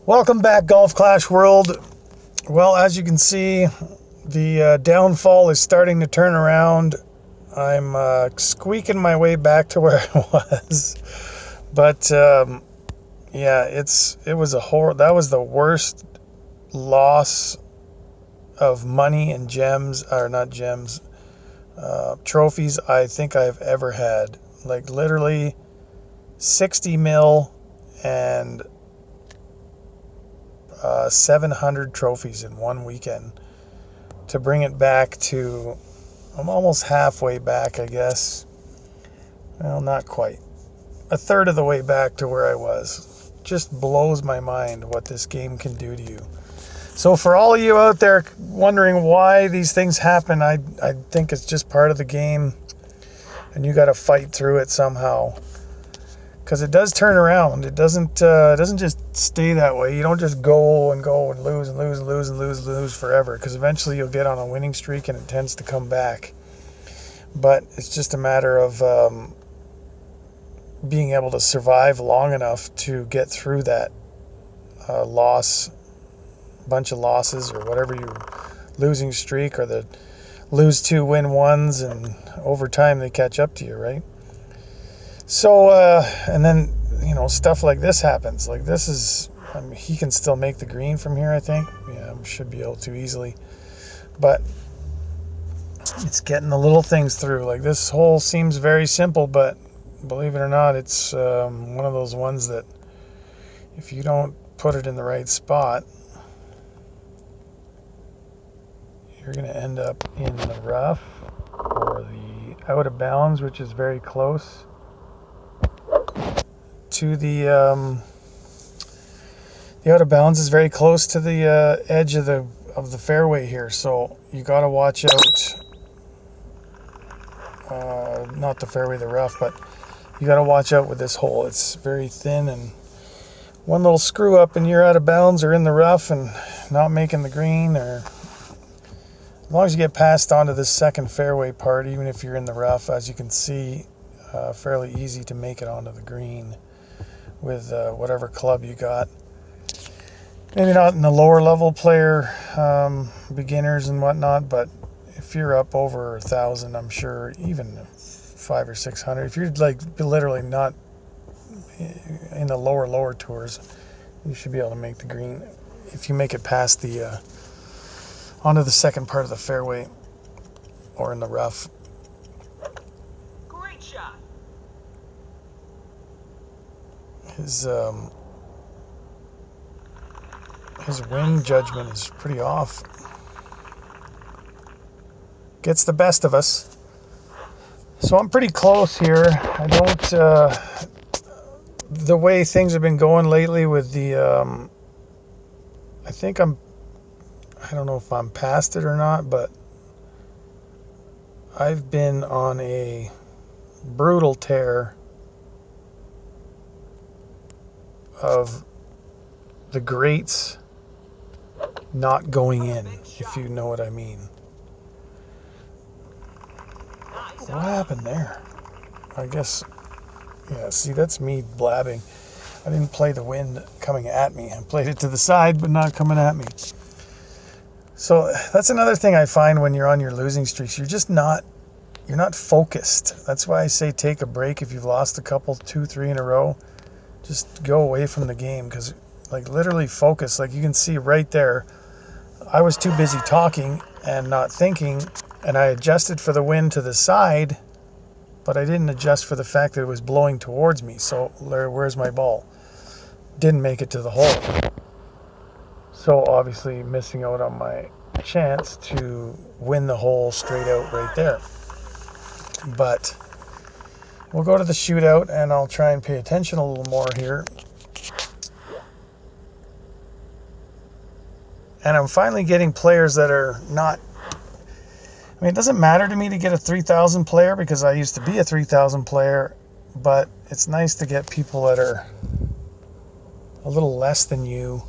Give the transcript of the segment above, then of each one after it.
Welcome back, Golf Clash World. Well, as you can see, the downfall is starting to turn around. I'm squeaking my way back to where I was. But yeah, it was a horror. That was the worst loss of money and gems, or not gems, trophies I think I've ever had. Like literally 60 mil and 700 trophies in one weekend. To bring it back to, I'm almost halfway back, I guess. Well, not quite. A third of the way back to where I was. Just blows my mind what this game can do to you. So for all of you out there wondering why these things happen, I think it's just part of the game, and you got to fight through it somehow. Because it does turn around. It doesn't just stay that way. You don't just go and lose and lose and lose and lose and lose forever. Because eventually you'll get on a winning streak and it tends to come back. But it's just a matter of being able to survive long enough to get through that bunch of losses, or whatever your losing streak, or the lose two, win ones, and over time they catch up to you, right? So, and then, stuff like this happens. Like this is, he can still make the green from here, I think. Yeah, should be able to easily. But it's getting the little things through. Like this hole seems very simple, but believe it or not, it's one of those ones that if you don't put it in the right spot, you're going to end up in the rough or the out of bounds, which is very close to the out of bounds is very close to the edge of the fairway here. So you got to watch out. Not the fairway, the rough, but you got to watch out with this hole. It's very thin, and one little screw up and you're out of bounds or in the rough and not making the green, or as long as you get past onto this second fairway part, even if you're in the rough, as you can see, fairly easy to make it onto the green with whatever club you got. Maybe not in the lower level player, beginners and whatnot, but if you're up over 1,000, I'm sure even 500 or 600, if you're like literally not in the lower tours, you should be able to make the green if you make it past the onto the second part of the fairway or in the rough. Great shot. His wind judgment is pretty off. Gets the best of us. So I'm pretty close here. I don't, the way things have been going lately with the, I don't know if I'm past it or not, but I've been on a brutal tear of the greats not going in, if you know what I mean. What happened there? I guess, yeah, see, that's me blabbing. I didn't play the wind coming at me. I played it to the side, but not coming at me. So that's another thing I find when you're on your losing streaks. You're not focused. That's why I say take a break if you've lost a couple, 2, 3 in a row. Just go away from the game, because like literally focus. Like you can see right there, I was too busy talking and not thinking, and I adjusted for the wind to the side, but I didn't adjust for the fact that it was blowing towards me. So where's my ball? Didn't make it to the hole. So obviously missing out on my chance to win the hole straight out right there. But we'll go to the shootout, and I'll try and pay attention a little more here. And I'm finally getting players that are not, I mean, it doesn't matter to me to get a 3,000 player because I used to be a 3,000 player, but it's nice to get people that are a little less than you.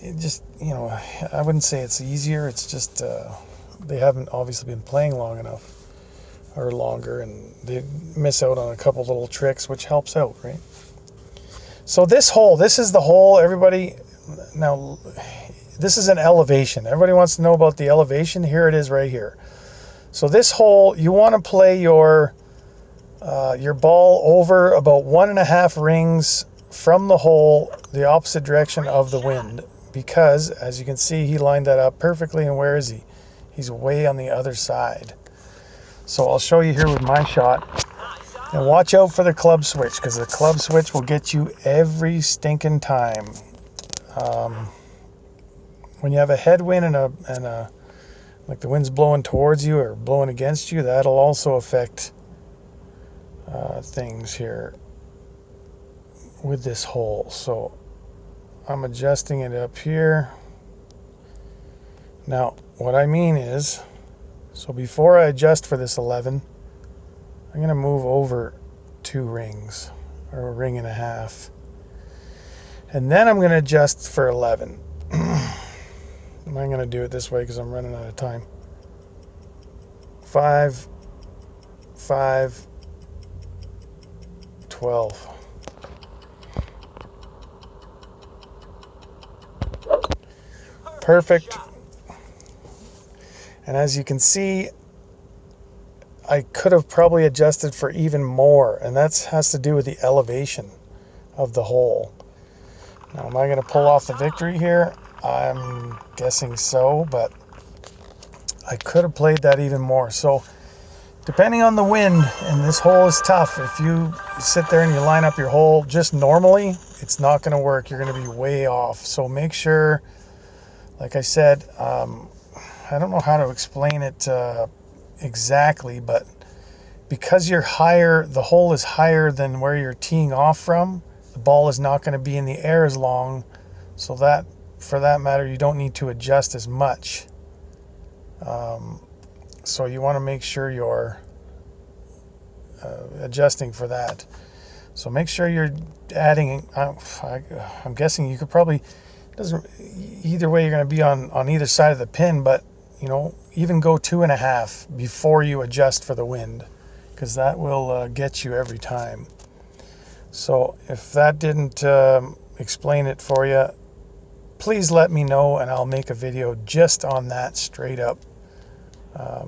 It just, I wouldn't say it's easier. It's just they haven't obviously been playing long enough or longer, and they miss out on a couple little tricks, which helps out, right? So this hole, this is the hole, everybody. Now, this is an elevation. Everybody wants to know about the elevation. Here it is right here. So this hole, you want to play your ball over about 1.5 rings from the hole, the opposite direction of the wind. Because, as you can see, he lined that up perfectly. And where is he? He's way on the other side. So I'll show you here with my shot. And watch out for the club switch, because the club switch will get you every stinking time. When you have a headwind and a like the wind's blowing towards you or blowing against you, that'll also affect things here with this hole. So I'm adjusting it up here. Now, what I mean is, so before I adjust for this 11, I'm going to move over 2 rings, or 1.5 rings. And then I'm going to adjust for 11. I'm going to do it this way because I'm running out of time. 5, 5, 12. Perfect. And as you can see, I could have probably adjusted for even more, and that has to do with the elevation of the hole. Now, am I going to pull off the victory here? I'm guessing so, but I could have played that even more. So depending on the wind, and this hole is tough, if you sit there and you line up your hole just normally, it's not going to work. You're going to be way off. So make sure, like I said, I don't know how to explain it exactly, but because you're higher, the hole is higher than where you're teeing off from, the ball is not going to be in the air as long, so that, for that matter, you don't need to adjust as much. So you want to make sure you're adjusting for that. So make sure you're adding, I'm guessing you could probably, either way you're going to be on either side of the pin, but even go 2.5 before you adjust for the wind, because that will get you every time. So if that didn't explain it for you, please let me know, and I'll make a video just on that straight up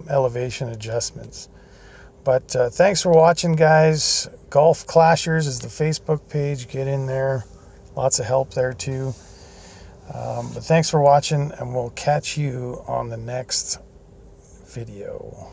elevation adjustments. But thanks for watching, guys. Golf Clashers is the Facebook page. Get in there. Lots of help there too. But thanks for watching, and we'll catch you on the next video.